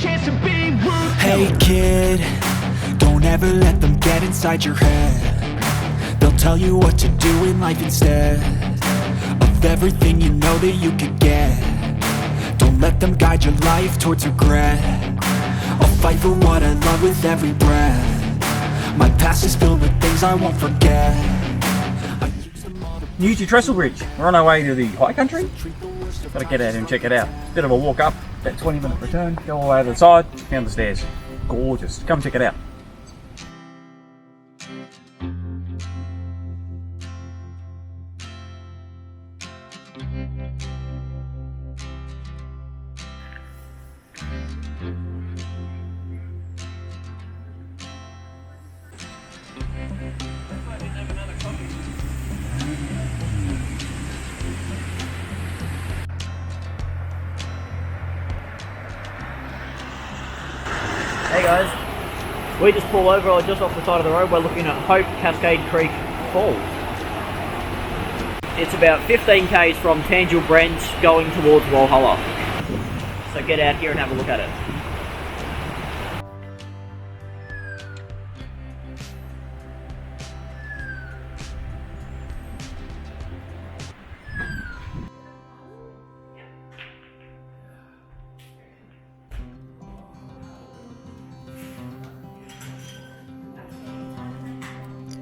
chance to be ruthless. Hey kid, don't ever let them get inside your head. They'll tell you what to do in life instead of everything you know that you could get. Don't let them guide your life towards regret. I'll fight for what I love with every breath. My past is filled with things I won't forget. New to Trestle Bridge. We're on our way to the High Country. Gotta get out and check it out. Bit of a walk up, about 20-minute return, go all the way to the side, down the stairs. Gorgeous. Come check it out. Hey guys, we just pulled over just off the side of the road. We're looking at Hope Cascade Creek Falls. It's about 15 k's from Tangill Brent going towards Walhalla. So get out here and have a look at it.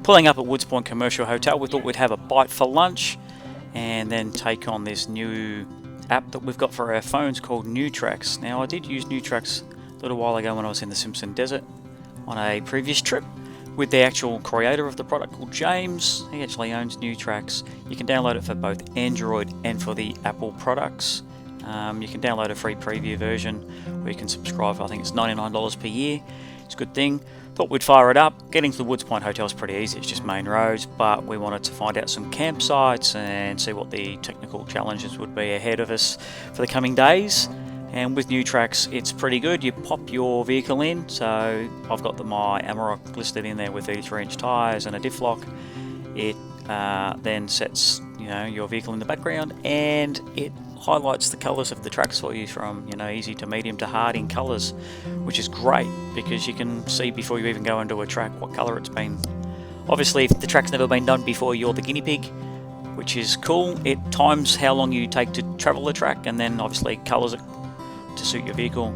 Pulling up at Woods Point Commercial Hotel, we thought we'd have a bite for lunch and then take on this new app that we've got for our phones called NewTracks. Now I did use NewTracks a little while ago when I was in the Simpson Desert on a previous trip with the actual creator of the product called James. He actually owns NewTracks. You can download it for both Android and for the Apple products. You can download a free preview version where you can subscribe. I think it's $99 per year. It's a good thing. Thought we'd fire it up. Getting to the Woods Point Hotel is pretty easy, it's just main roads, but we wanted to find out some campsites and see what the technical challenges would be ahead of us for the coming days. And with NewTracks, it's pretty good. You pop your vehicle in, so I've got my Amarok listed in there with 33-inch tyres and a diff lock. It then sets your vehicle in the background, and it highlights the colours of the tracks for you from easy to medium to hard in colours, which is great because you can see before you even go into a track what colour it's been. Obviously, if the track's never been done before, you're the guinea pig, which is cool. It times how long you take to travel the track, and then obviously colours it to suit your vehicle.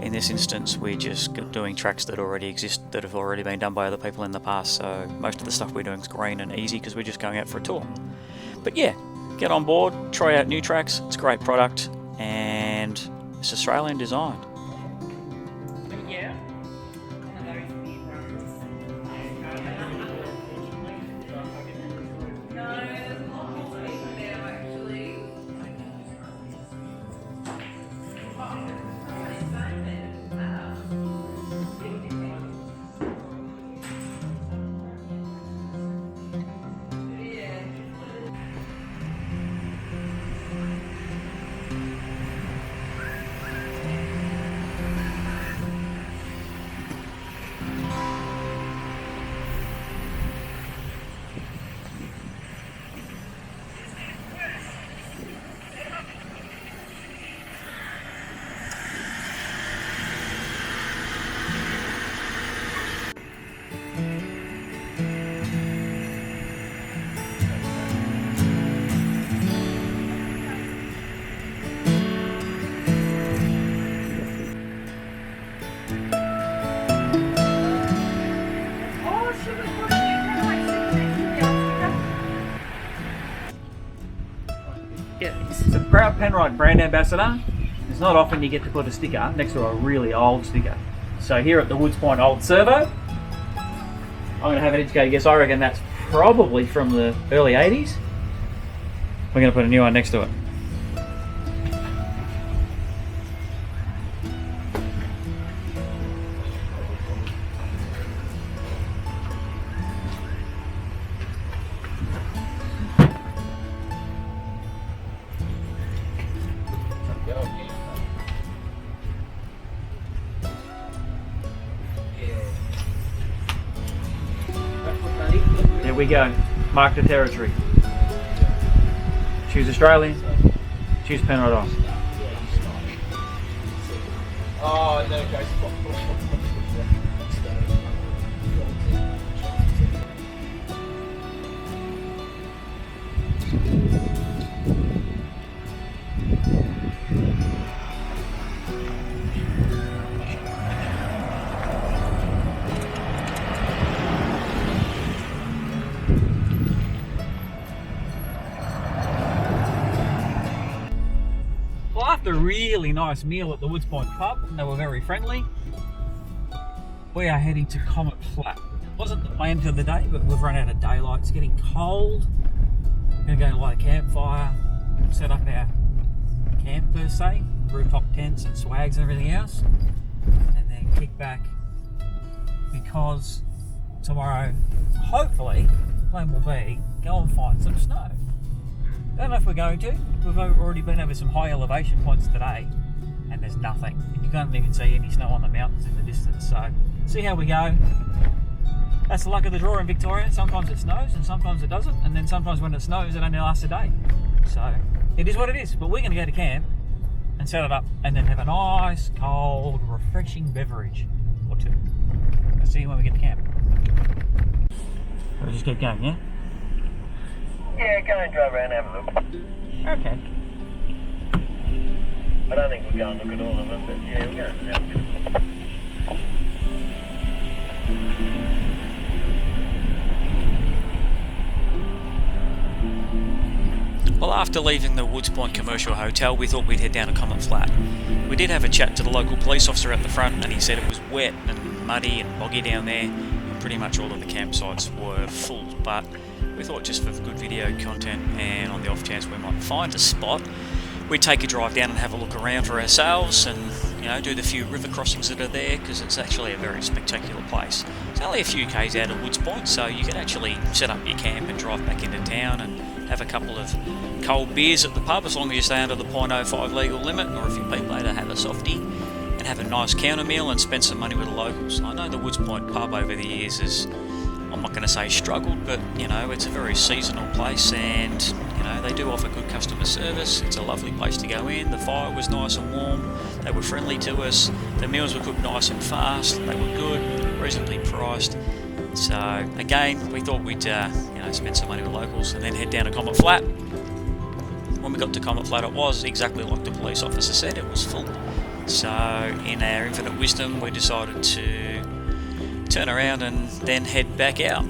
In this instance, we're just doing tracks that already exist, that have already been done by other people in the past, so most of the stuff we're doing is green and easy because we're just going out for a tour. But yeah, get on board, try out NewTracks. It's a great product and it's Australian designed. It's a proud Penrite brand ambassador. It's not often you get to put a sticker next to a really old sticker. So here at the Woods Point Old Servo, I'm going to have an educated guess. I reckon that's probably from the early 80s. We're going to put a new one next to it. There we go. Mark the territory. Choose Australian. Choose Penrite Oz. Oh, there it goes. Well, after a really nice meal at the Woods Point pub, they were very friendly, we are heading to Comet Flat. It wasn't the plan for the day, but we've run out of daylight. It's getting cold. We're going to go light a campfire, set up our camp per se, rooftop tents and swags and everything else, and then kick back because tomorrow, hopefully, the plan will be go and find some snow. Don't know if we're going to. We've already been over some high elevation points today and there's nothing. You can't even see any snow on the mountains in the distance. So see how we go. That's the luck of the draw in Victoria. Sometimes it snows and sometimes it doesn't. And then sometimes when it snows it only lasts a day. So it is what it is. But we're going to go to camp and set it up and then have a nice, cold, refreshing beverage or two. I'll see you when we get to camp. We'll just keep going, yeah? Yeah, go and drive around and have a look. Okay. I don't think we'll go and look at all of them, but yeah, we'll go and have a look. Well, after leaving the Woods Point Commercial Hotel, we thought we'd head down to Comet Flat. We did have a chat to the local police officer at the front, and he said it was wet and muddy and boggy down there, and pretty much all of the campsites were full, but we thought just for good video content and on the off chance we might find a spot, we'd take a drive down and have a look around for ourselves and, you know, do the few river crossings that are there, because it's actually a very spectacular place. It's only a few k's out of Woods Point, so you can actually set up your camp and drive back into town and have a couple of cold beers at the pub, as long as you stay under the 0.05 legal limit, or if you peak later, have a softie and have a nice counter meal and spend some money with the locals. I know the Woods Point pub over the years has, I'm not going to say struggled, but you know, it's a very seasonal place, and you know, they do offer good customer service. It's a lovely place to go in. The fire was nice and warm. They were friendly to us. The meals were cooked nice and fast. They were good, reasonably priced. So again, we thought we'd you know, spend some money with locals and then head down to Comet Flat. When we got to Comet Flat, it was exactly like the police officer said. It was full. So in our infinite wisdom, we decided to turn around and then head back out.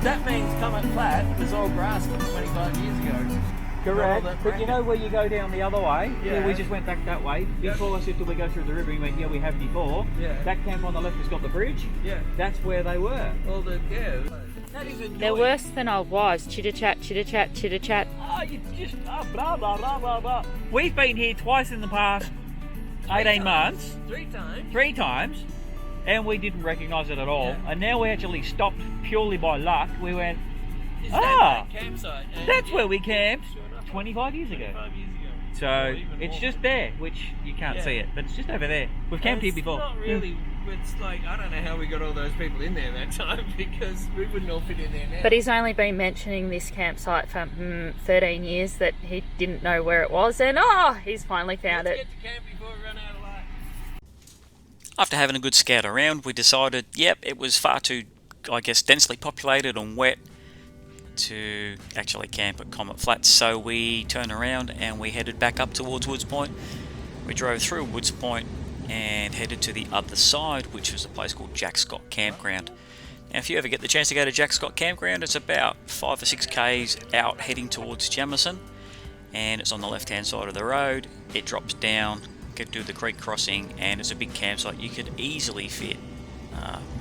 That means Comet Flat was all grass 25 years ago. Correct. But you know where you go down the other way? Yeah. We just went back that way. Before I said, till we go through the river, you went, yeah, we have before. Yeah. That camp on the left has got the bridge. Yeah. That's where they were. Well, That is annoying. They're worse than old wives. Chitter chat, chitter chat, chitter chat. Oh, you just blah blah blah blah blah. We've been here twice in the past 18 months. 3 times, and we didn't recognise it at all. Yeah. And now we actually stopped purely by luck. We went, Is Ah, that campsite? And that's where we yeah, camped sure enough. 25 years ago. 5 years ago. So Or even it's more. just there, which you can't Yeah. see it, but it's just over there. We've camped here It's before. Not really. It's like I don't know how we got all those people in there that time because we wouldn't all fit in there now. But he's only been mentioning this campsite for 13 years that he didn't know where it was, and he's finally found Let's it. get to camp before we run out of light. After having a good scout around, we decided, yep, it was far too, I guess, densely populated and wet to actually camp at Comet Flats. So we turned around and we headed back up towards Woods Point. We drove through Woods Point and headed to the other side, which was a place called Jack Scott Campground. Now, if you ever get the chance to go to Jack Scott Campground, it's about 5 or 6 k's out heading towards Jamison, and it's on the left hand side of the road. It drops down, get to the creek crossing, and it's a big campsite. You could easily fit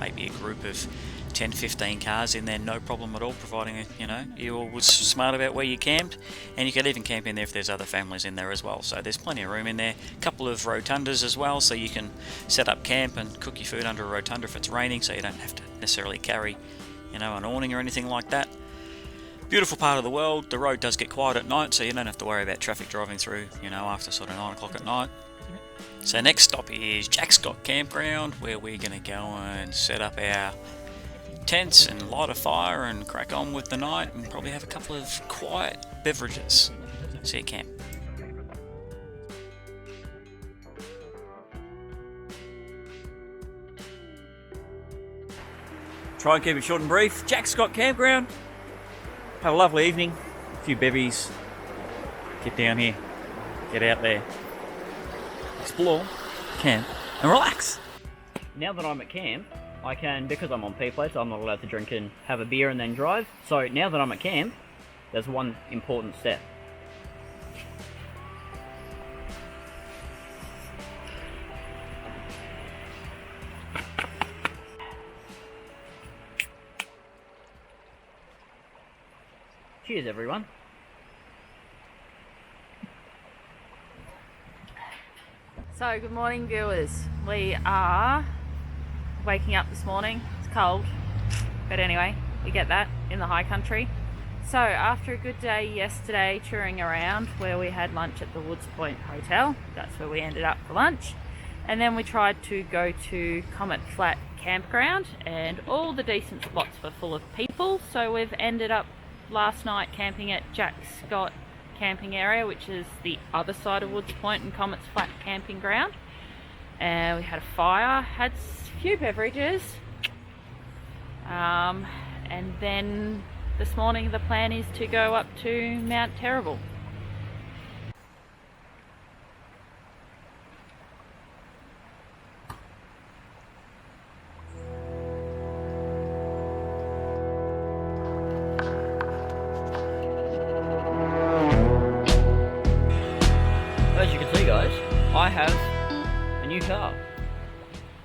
maybe a group of 10-15 cars in there, no problem at all, providing you all was smart about where you camped. And you could even camp in there if there's other families in there as well, so there's plenty of room in there. A couple of rotundas as well, so you can set up camp and cook your food under a rotunda if it's raining, so you don't have to necessarily carry an awning or anything like that. Beautiful part of the world. The road does get quiet at night, so you don't have to worry about traffic driving through after sort of 9 o'clock at night. So next stop is Jack Scott Campground, where we're going to go and set up our tents and light a fire and crack on with the night and probably have a couple of quiet beverages. See you at camp. Try and keep it short and brief. Jack Scott Campground. Have a lovely evening. A few bevies. Get down here. Get out there. Explore. Camp. And relax. Now that I'm at camp, I can, because I'm on P-Plates, I'm not allowed to drink and have a beer and then drive. So now that I'm at camp, there's one important step. Cheers, everyone. So, good morning, viewers. We are waking up this morning. It's cold, but anyway, we get that in the high country. So, after a good day yesterday touring around, where we had lunch at the Woods Point Hotel, that's where we ended up for lunch, and then we tried to go to Comet Flat Campground, and all the decent spots were full of people, so we've ended up last night camping at Jack Scott camping area, which is the other side of Woods Point and Comet's Flat camping ground. And we had a fire, had a few beverages, and then this morning the plan is to go up to Mount Terrible. As you can see, guys, I have a new car.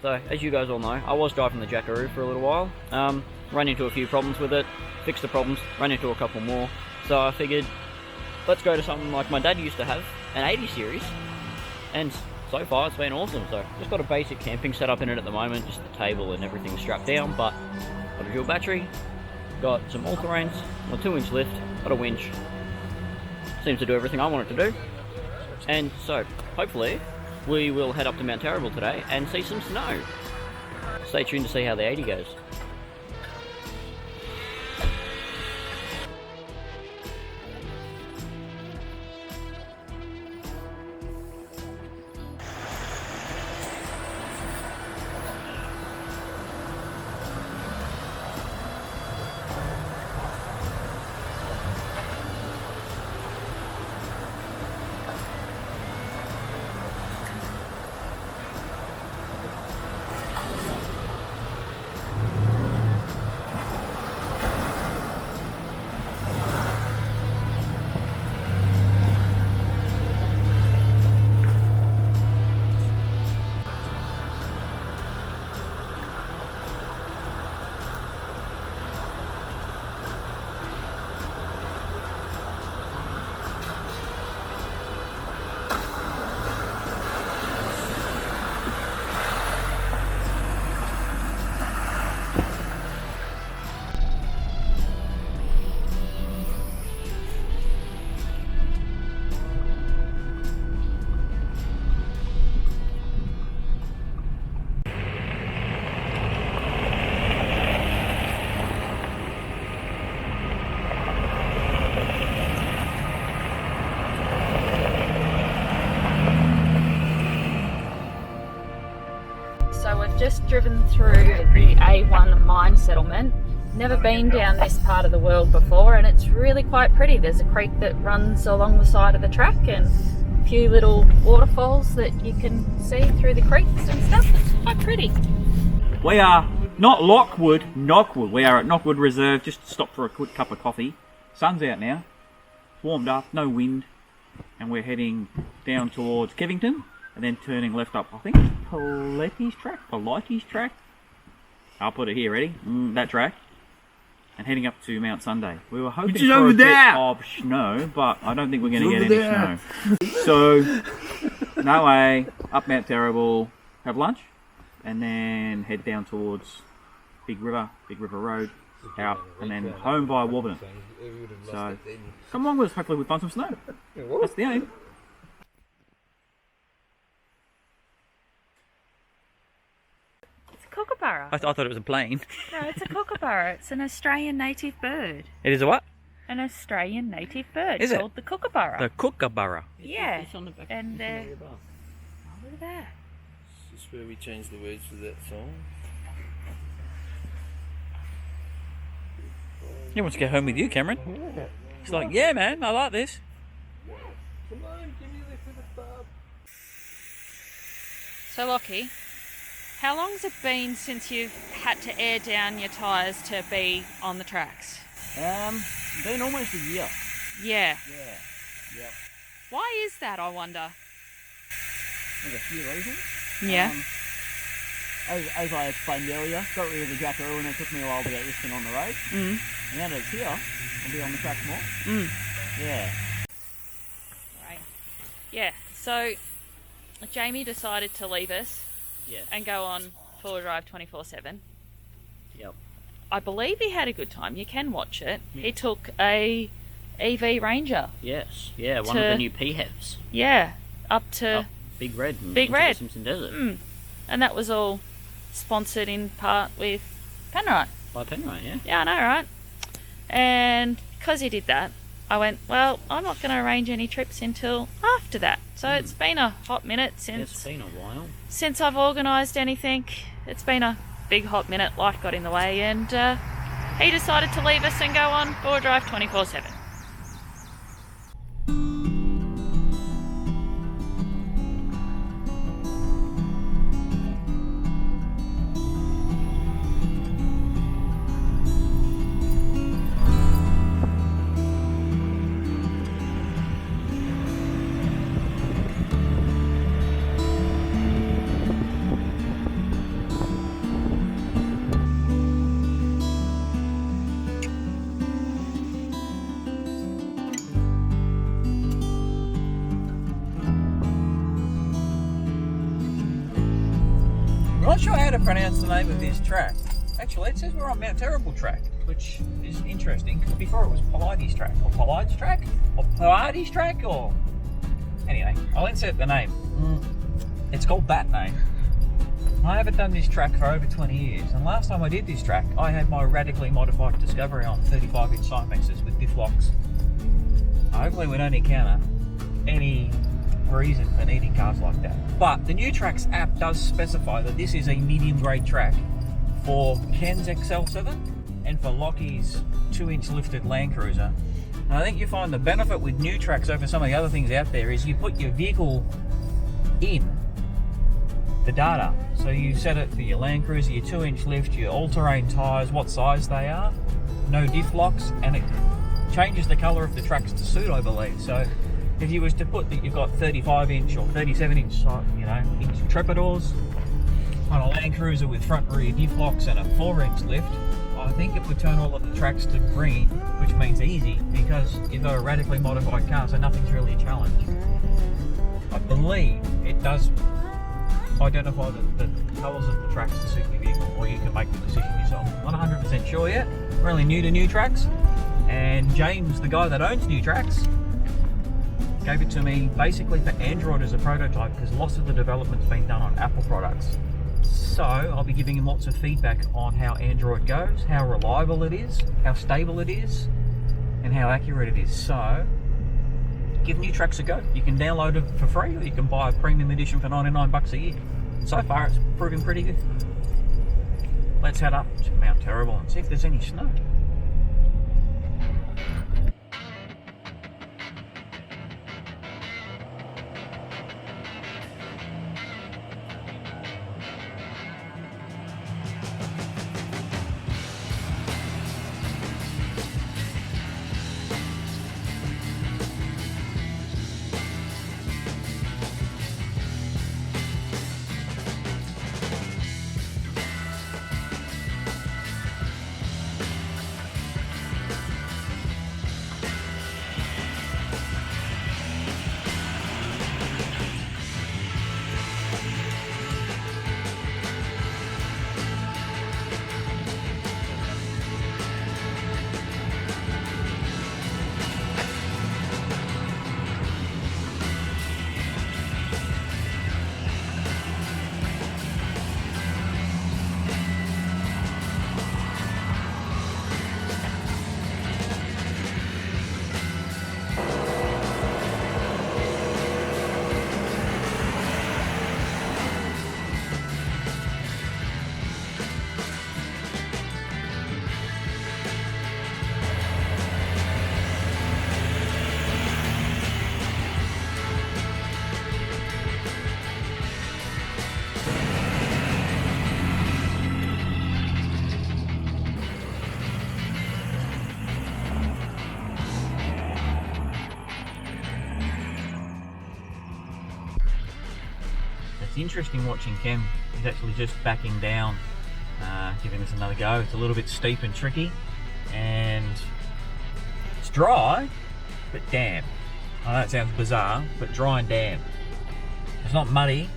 So, as you guys all know, I was driving the Jackaroo for a little while. Ran into a few problems with it, fixed the problems, ran into a couple more. So I figured, let's go to something like my dad used to have, an 80 series. And so far, it's been awesome. So, just got a basic camping setup in it at the moment, just the table and everything strapped down. But got a dual battery, got some all-terrains, a 2-inch lift, got a winch. Seems to do everything I want it to do. And so, hopefully, we will head up to Mount Terrible today and see some snow. Stay tuned to see how the 80 goes. driven through the A1 mine settlement. Never been down this part of the world before, and it's really quite pretty. There's a creek that runs along the side of the track and a few little waterfalls that you can see through the creeks and stuff. It's quite pretty. We are not Lockwood, Knockwood. We are at Knockwood Reserve. Just stopped for a quick cup of coffee. Sun's out now. Warmed up, no wind. And we're heading down towards Kevington and then turning left up, I think, Pilates track. I'll put it here, ready? That track. And heading up to Mount Sunday. We were hoping for a bit of snow, but I don't think we're going to get any snow. So, no way, up Mount Terrible, have lunch, and then head down towards Big River Road, out, and then home via Warburton. So, come along with us, hopefully we'll find some snow. That's the aim. Kookaburra. I thought it was a plane. No, it's a kookaburra. It's an Australian native bird. It is a what? An Australian native bird Is it? called the kookaburra. The kookaburra. Yeah. It's on the back. And look at that. This is where we changed the words to that song. He wants to go home with you, Cameron. He's like, yeah, man, I like this. Come on, give me a lift to the pub. So, Lockie, how long's it been since you've had to air down your tyres to be on the tracks? Been almost a year. Yeah. Yeah. Yep. Why is that, I wonder? There's a few reasons. Yeah. As I explained earlier, got rid of the jackaroo and it took me a while to get this thing on the road. Now that it's here, I'll be on the track more. Yeah. Right. Yeah, so Jamie decided to leave us and go on four-wheel drive 24/7. Yep. I believe he had a good time. You can watch it. Yeah. He took a EV Ranger. Yes. Yeah, one of the new PHEVs. Yeah, up to Big Red. Big Red. The Simpson Desert. And that was all sponsored in part with Penrite. By Penrite, yeah. Yeah, I know, right? And because he did that, I went, well, I'm not going to arrange any trips until after that. So it's been a hot minute since... It's been a while. Since I've organised anything. It's been a big hot minute. Life got in the way, and he decided to leave us and go on four-wheel drive 24/7. I'm not sure how to pronounce the name of this track. Actually, it says we're on Mount Terrible track, which is interesting because before it was Pilates track, or Pilates track, or Pilates track, or... Anyway, I'll insert the name. It's called that name. I haven't done this track for over 20 years, and last time I did this track, I had my radically modified Discovery on 35-inch Simexes with diff locks. Hopefully we don't encounter any reason for needing cars like that. But the New Tracks app does specify that this is a medium grade track for Ken's XL7 and for Lockie's 2-inch lifted Land Cruiser. And I think you find the benefit with New Tracks over some of the other things out there is you put your vehicle in the data. So you set it for your Land Cruiser, your 2-inch lift, your all-terrain tyres, what size they are, no diff locks, and it changes the colour of the tracks to suit, I believe. So if you was to put that you've got 35-inch or 37-inch, inch Trepidors on a Land Cruiser with front and rear diff locks and a 4-inch lift, I think it would turn all of the tracks to green, which means easy because you've got a radically modified car, so nothing's really a challenge. I believe it does identify the colours of the tracks to suit your vehicle, or you can make the decision yourself. I'm not 100% sure yet. I'm really new to New Tracks, and James, the guy that owns New Tracks, gave it to me basically for Android as a prototype because lots of the development's been done on Apple products. So I'll be giving him lots of feedback on how Android goes, how reliable it is, how stable it is, and how accurate it is. So give New Tracks a go. You can download it for free, or you can buy a premium edition for $99 a year. So far it's proving pretty good. let's head up to Mount Terrible and see if there's any snow. It's interesting watching Kem. He's actually just backing down, giving this another go. It's a little bit steep and tricky, and it's dry, but damp. I know it sounds bizarre, but dry and damp. It's not muddy,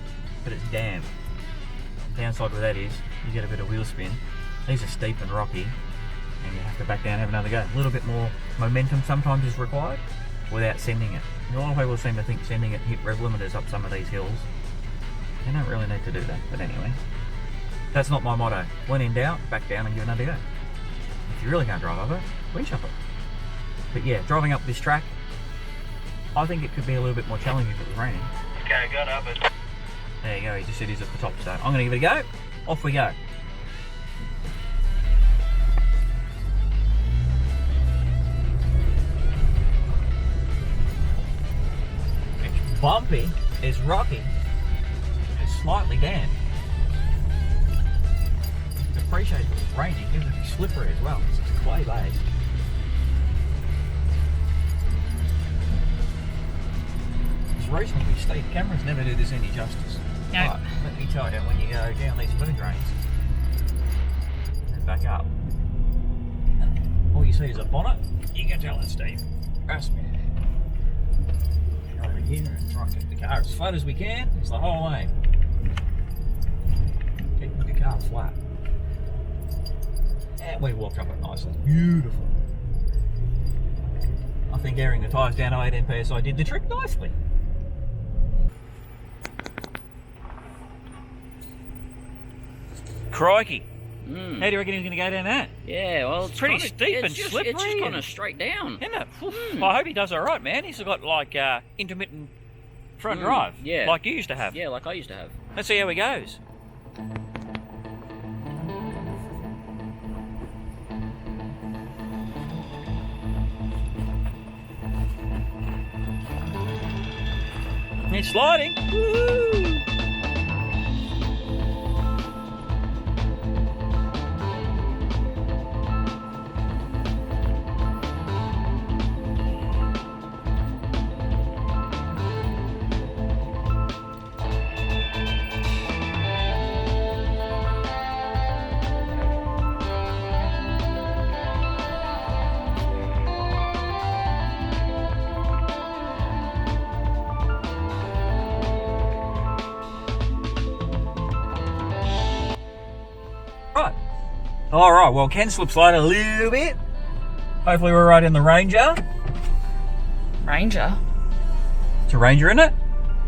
but it's damp. The downside with that is you get a bit of wheel spin. These are steep and rocky, and you have to back down and have another go. A little bit more momentum sometimes is required without sending it. A lot of people seem to think sending it hit rev limiters up some of these hills. You don't really need to do that, but anyway, that's not my motto. When in doubt, back down and give another go. If you really can't drive over, winch up it. But yeah, driving up this track, I think it could be a little bit more challenging if it was raining. Okay, got up it. There you go, he just said he's at the top, so I'm going to give it a go. Off we go. It's bumpy, it's rocky, it's slightly damp. I appreciate it was raining, it would be slippery as well, it's clay based. It's reasonably steep. Cameras never do this any justice. No. But let me tell you, when you go down these moon drains and back up, and all you see is a bonnet, you can tell it's steep. Trust me. Over here and try and keep the car as flat as we can. It's the whole way. Keeping the car flat. And we walked up it nicely. Beautiful. I think airing the tyres down to 18 PSI did the trick nicely. Crikey. How do you reckon he's going to go down that? Yeah, well, It's pretty steep and slippery. It's just kind of straight down. Isn't it? I hope he does all right, man. He's got like intermittent front drive, yeah. like you used to have. Yeah, like I used to have. Let's see how he goes. It's sliding. Woo! Alright, well, Ken slip slide a little bit. Hopefully we're right in the Ranger. Ranger? It's a Ranger, isn't it?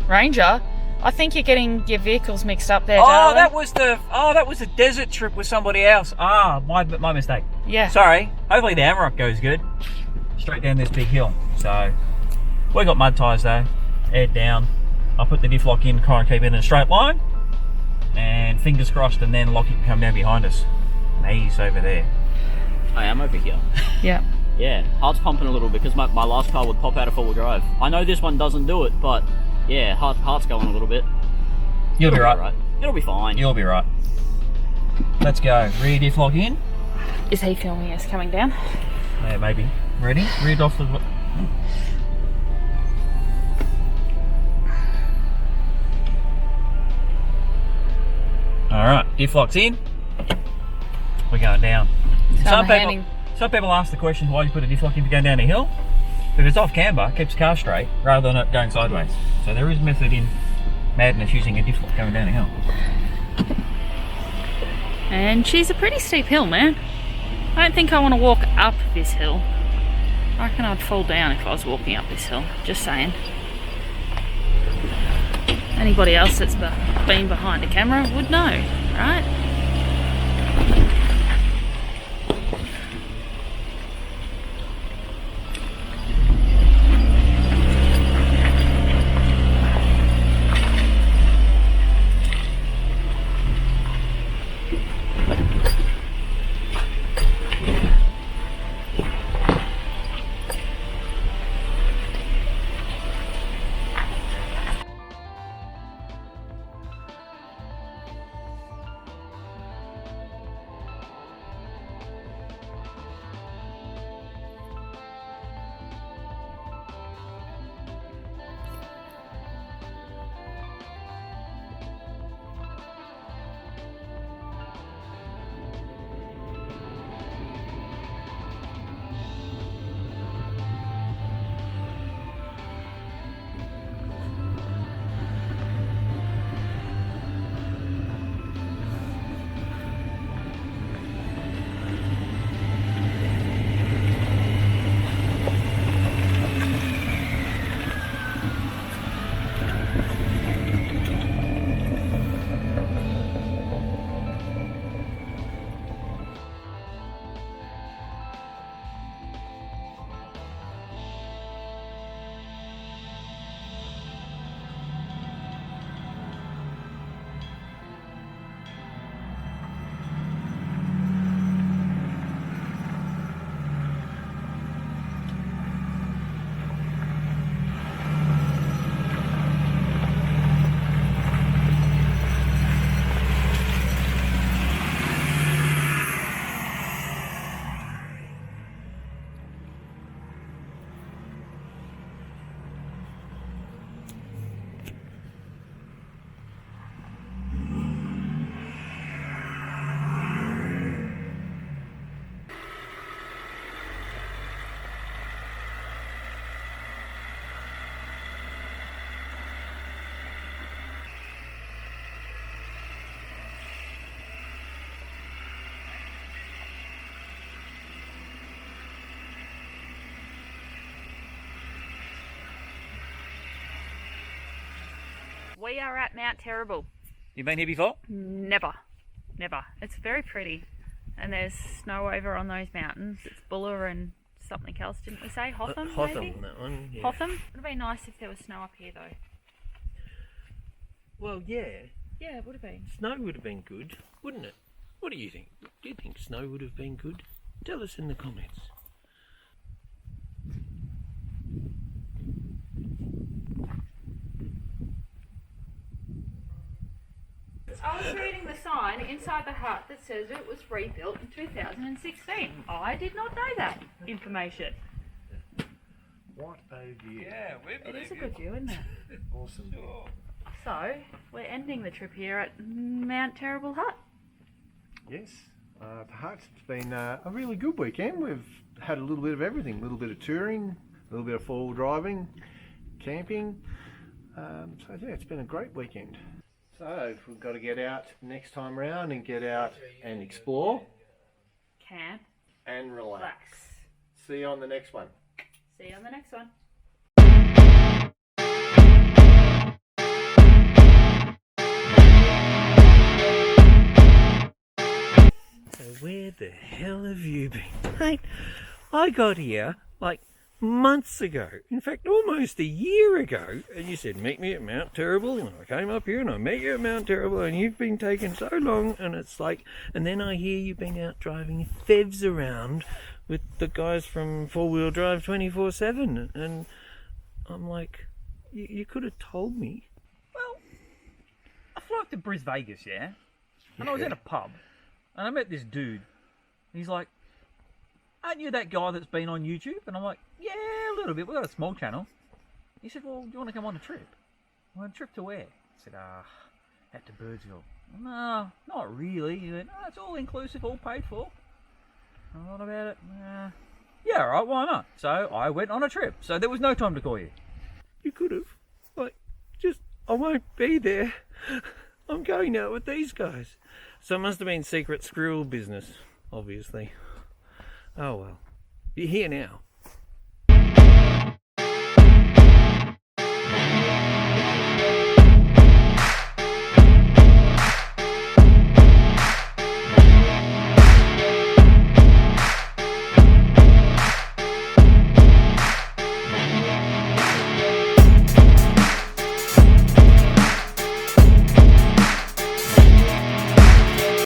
Ranger? I think you're getting your vehicles mixed up there, Oh, darling. that was the desert trip with somebody else. Ah, my mistake. Yeah. Sorry. Hopefully the Amarok goes good. Straight down this big hill. So, we got mud tyres though. Head down. I'll put the diff lock in, kind of keep it in a straight line. And fingers crossed, and then Lockie can come down behind us. He's over there. I am over here. Yep. Yeah, heart's pumping a little because my last car would pop out of four-wheel drive. I know this one doesn't do it, but yeah, heart's going a little bit. You'll be It'll right. alright. It'll be fine. You'll be right. Let's go. Rear diff lock in. Is he filming us coming down? Yeah, maybe. Ready? Rear diff lock. Alright, diff lock's in. We're going down. Some people ask the question, why do you put a diff lock in if you're going down a hill? If it's off camber, it keeps the car straight rather than it going sideways. So there is method in madness using a diff lock going down a hill. And she's a pretty steep hill, man. I don't think I want to walk up this hill. I reckon I'd fall down if I was walking up this hill. Just saying. Anybody else that's been behind a camera would know, right? We are at Mount Terrible. You been here before? Never. It's very pretty. And there's snow over on those mountains. It's Buller and something else, didn't we say? Hotham, maybe? Hotham, that one. Yeah. Hotham? It would have been nice if there was snow up here, though. Well, yeah. Yeah, it would have been. Snow would have been good, wouldn't it? What do you think? Do you think snow would have been good? Tell us in the comments. I was reading the sign inside the hut that says it was rebuilt in 2016. I did not know that information. What a view. Yeah, It is a good view, isn't it? Awesome. So, we're ending the trip here at Mount Terrible Hut. Yes, perhaps it's been a really good weekend. We've had a little bit of everything, a little bit of touring, a little bit of four-wheel driving, camping. So yeah, it's been a great weekend. So we've got to get out next time round and get out and explore Camp. and relax. Relax. See you on the next one. See you on the next one. So where the hell have you been? Mate, I got here like months ago. In fact, almost a year ago. And you said, meet me at Mount Terrible. And I came up here and I met you at Mount Terrible. And you've been taking so long. And it's like, and then I hear you've been out driving FEVs around with the guys from 4-Wheel Drive 24/7. And I'm like, you could have told me. Well, I flew up to Bris Vegas, yeah? And I was at a pub. And I met this dude. He's like, aren't you that guy that's been on YouTube? And I'm like, yeah, a little bit. We've got a small channel. He said, well, do you want to come on a trip? Well, a trip to where? I said, out to Birdsville. No, not really. He went, it's all inclusive, all paid for. And what about it? Yeah, all right, why not? So I went on a trip. So there was no time to call you. You could have. Like, just, I won't be there. I'm going out with these guys. So it must have been secret squirrel business, obviously. Oh well. You're here now.